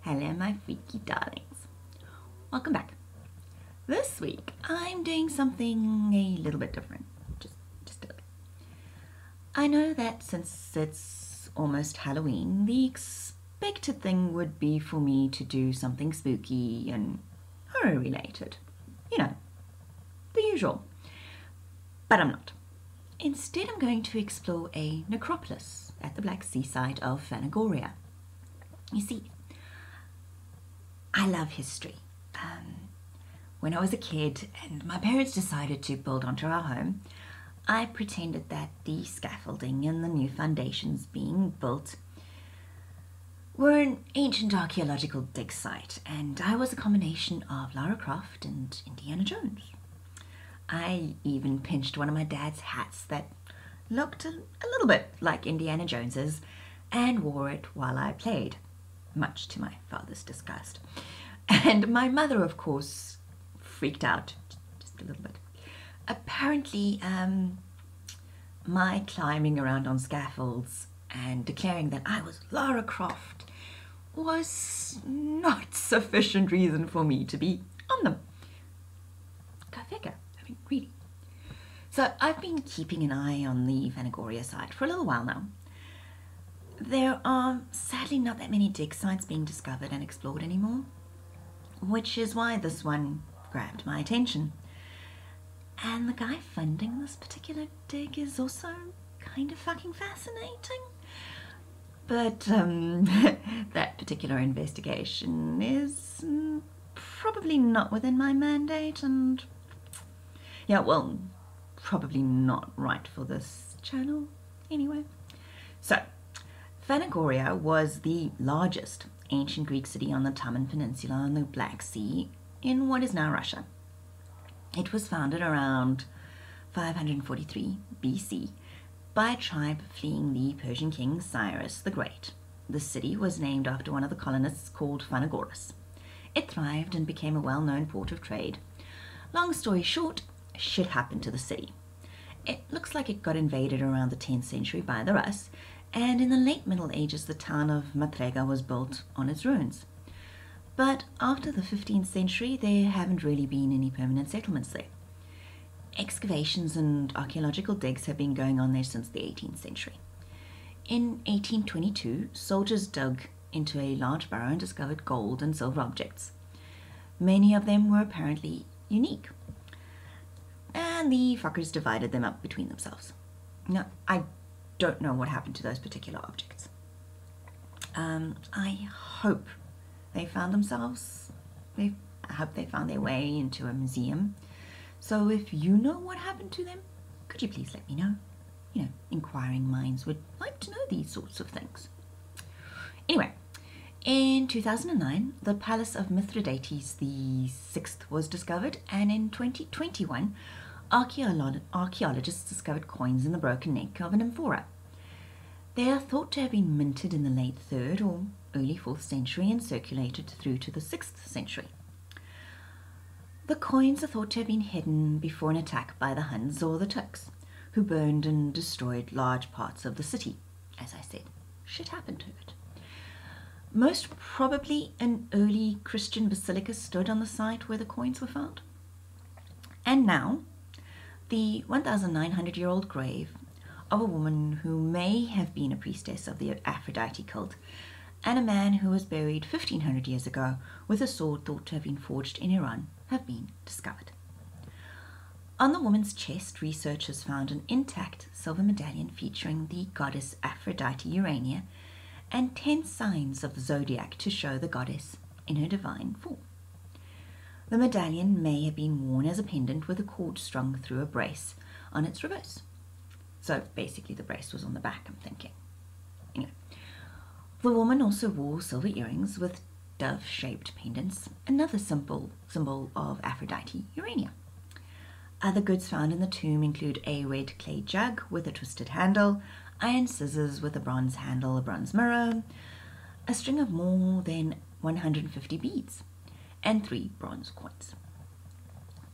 Hello my freaky darlings. Welcome back. This week I'm doing something a little bit different. Just a little bit. I know that since it's almost Halloween, the expected thing would be for me to do something spooky and horror related. You know, the usual. But I'm not. Instead I'm going to explore a necropolis at the Black Sea side of Phanagoria. You see, I love history. When I was a kid and my parents decided to build onto our home, I pretended that the scaffolding and the new foundations being built were an ancient archaeological dig site, and I was a combination of Lara Croft and Indiana Jones. I even pinched one of my dad's hats that looked a little bit like Indiana Jones's and wore it while I played, much to my father's disgust. And my mother, of course, freaked out just a little bit. Apparently, my climbing around on scaffolds and declaring that I was Lara Croft was not sufficient reason for me to be on them. Go figure. I mean, really. So I've been keeping an eye on the Phanagoria site for a little while now. There are sadly not that many dig sites being discovered and explored anymore, which is why this one grabbed my attention. And the guy funding this particular dig is also kind of fucking fascinating. But that particular investigation is probably not within my mandate, and yeah, well, probably not right for this channel anyway. So, Phanagoria was the largest ancient Greek city on the Taman Peninsula on the Black Sea in what is now Russia. It was founded around 543 BC by a tribe fleeing the Persian king Cyrus the Great. The city was named after one of the colonists called Phanagoras. It thrived and became a well-known port of trade. Long story short, shit happened to the city. It looks like it got invaded around the 10th century by the Rus, and in the late Middle Ages the town of Matrega was built on its ruins. But after the 15th century there haven't really been any permanent settlements there. Excavations and archaeological digs have been going on there since the 18th century. In 1822, soldiers dug into a large burrow and discovered gold and silver objects. Many of them were apparently unique, and the fuckers divided them up between themselves. Now, I don't know what happened to those particular objects. I hope they found themselves. I hope they found their way into a museum. So if you know what happened to them, could you please let me know? You know, inquiring minds would like to know these sorts of things. Anyway, in 2009, the Palace of Mithridates VI was discovered, and in 2021, archaeologists discovered coins in the broken neck of an amphora. They are thought to have been minted in the late 3rd or early 4th century and circulated through to the 6th century. The coins are thought to have been hidden before an attack by the Huns or the Turks, who burned and destroyed large parts of the city. As I said, shit happened to it. Most probably an early Christian basilica stood on the site where the coins were found. And now, the 1,900-year-old grave of a woman who may have been a priestess of the Aphrodite cult, and a man who was buried 1,500 years ago with a sword thought to have been forged in Iran have been discovered. On the woman's chest, researchers found an intact silver medallion featuring the goddess Aphrodite Urania and 10 signs of the zodiac to show the goddess in her divine form. The medallion may have been worn as a pendant with a cord strung through a brace on its reverse. So basically the brace was on the back, I'm thinking. Anyway, the woman also wore silver earrings with dove-shaped pendants, another symbol of Aphrodite Urania. Other goods found in the tomb include a red clay jug with a twisted handle, iron scissors with a bronze handle, a bronze mirror, a string of more than 150 beads, and 3 bronze coins.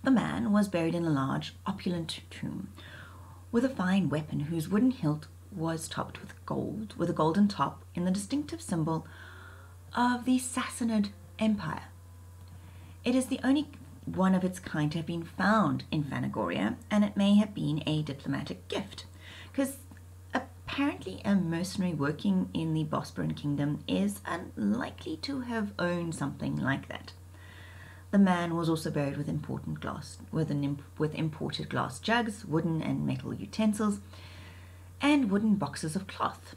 The man was buried in a large, opulent tomb with a fine weapon whose wooden hilt was topped with gold, with a golden top in the distinctive symbol of the Sassanid Empire. It is the only one of its kind to have been found in Phanagoria, and it may have been a diplomatic gift, because apparently a mercenary working in the Bosporan Kingdom is unlikely to have owned something like that. The man was also buried with imported glass jugs, wooden and metal utensils, and wooden boxes of cloth.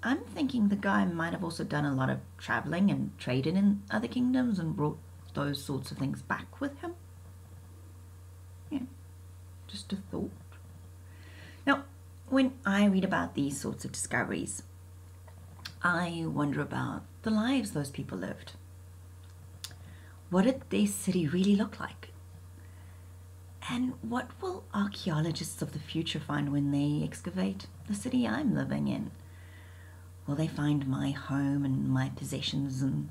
I'm thinking the guy might have also done a lot of traveling and traded in other kingdoms and brought those sorts of things back with him. Yeah, just a thought. Now, when I read about these sorts of discoveries, I wonder about the lives those people lived. What did their city really look like? And what will archaeologists of the future find when they excavate the city I'm living in? Will they find my home and my possessions, and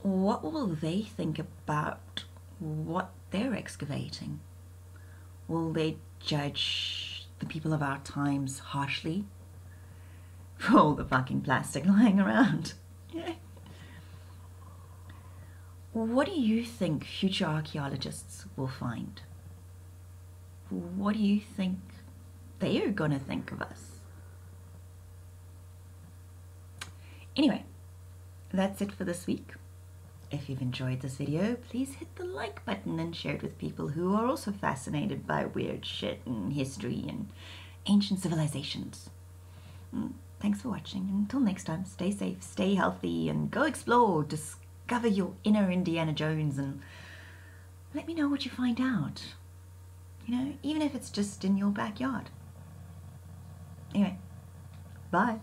what will they think about what they're excavating? Will they judge the people of our times harshly for all the fucking plastic lying around? Yeah. What do you think future archaeologists will find? What do you think they're gonna think of us? Anyway, that's it for this week. If you've enjoyed this video, please hit the like button and share it with people who are also fascinated by weird shit and history and ancient civilizations. Thanks for watching. Until next time, stay safe, stay healthy, and go explore, discover your inner Indiana Jones, and let me know what you find out. You know, even if it's just in your backyard. Anyway, bye.